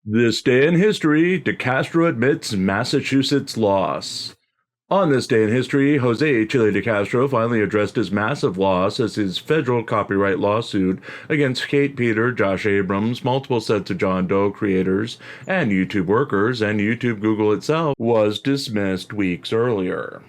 This day in history, DeCastro admits Massachusetts loss. On this day in history, Jose Chile DeCastro finally addressed his massive loss as his federal copyright lawsuit against Kate Peter, Josh Abrams, multiple sets of John Doe creators, and YouTube workers, and YouTube Google itself was dismissed weeks earlier.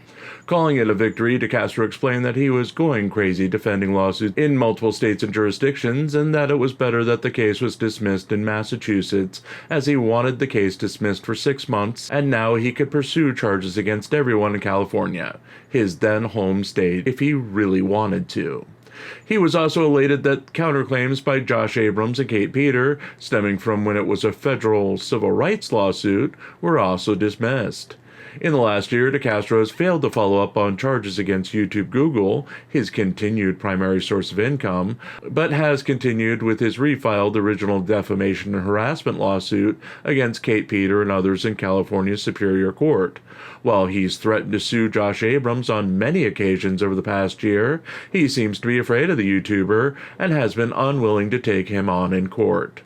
Calling it a victory, DeCastro explained that he was going crazy defending lawsuits in multiple states and jurisdictions, and that it was better that the case was dismissed in Massachusetts, as he wanted the case dismissed for 6 months, and now he could pursue charges against everyone in California, his then home state, if he really wanted to. He was also elated that counterclaims by Josh Abrams and Kate Peter, stemming from when it was a federal civil rights lawsuit, were also dismissed. In the last year, DeCastro has failed to follow up on charges against YouTube Google, his continued primary source of income, but has continued with his refiled original defamation and harassment lawsuit against Kate Peter and others in California's Superior Court. While he's threatened to sue Josh Abrams on many occasions over the past year, he seems to be afraid of the YouTuber and has been unwilling to take him on in court.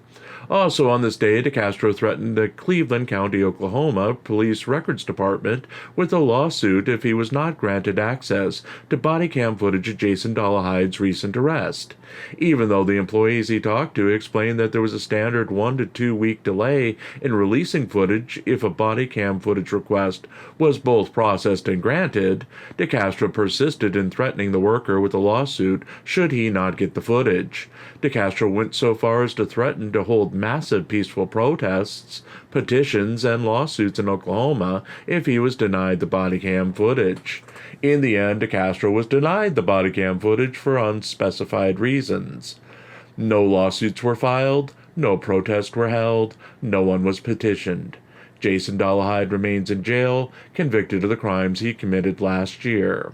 Also on this day, DeCastro threatened the Cleveland County, Oklahoma Police Records Department with a lawsuit if he was not granted access to body cam footage of Jason Dollahide's recent arrest. Even though the employees he talked to explained that there was a standard 1 to 2 week delay in releasing footage if a body cam footage request was both processed and granted, DeCastro persisted in threatening the worker with a lawsuit should he not get the footage. DeCastro went so far as to threaten to hold massive peaceful protests, petitions, and lawsuits in Oklahoma if he was denied the body cam footage. In the end, DeCastro was denied the body cam footage for unspecified reasons. No lawsuits were filed, no protests were held, no one was petitioned. Jason Dollahide remains in jail, convicted of the crimes he committed last year.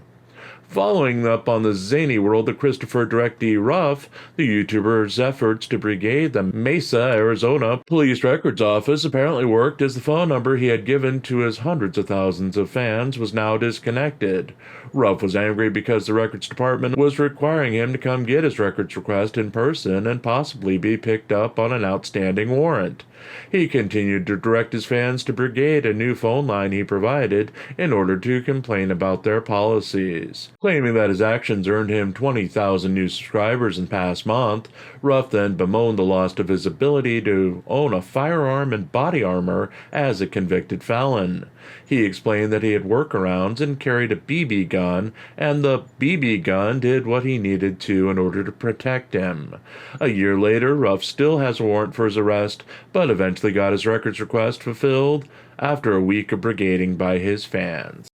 Following up on the zany world of Christopher Direct D. Ruff, the YouTuber's efforts to brigade the Mesa, Arizona Police Records Office apparently worked, as the phone number he had given to his hundreds of thousands of fans was now disconnected. Ruff was angry because the records department was requiring him to come get his records request in person and possibly be picked up on an outstanding warrant. He continued to direct his fans to brigade a new phone line he provided in order to complain about their policies. Claiming that his actions earned him 20,000 new subscribers in past month, Ruff then bemoaned the loss of his ability to own a firearm and body armor as a convicted felon. He explained that he had workarounds and carried a BB gun, and the BB gun did what he needed to in order to protect him. A year later, Ruff still has a warrant for his arrest, but eventually got his records request fulfilled after a week of brigading by his fans.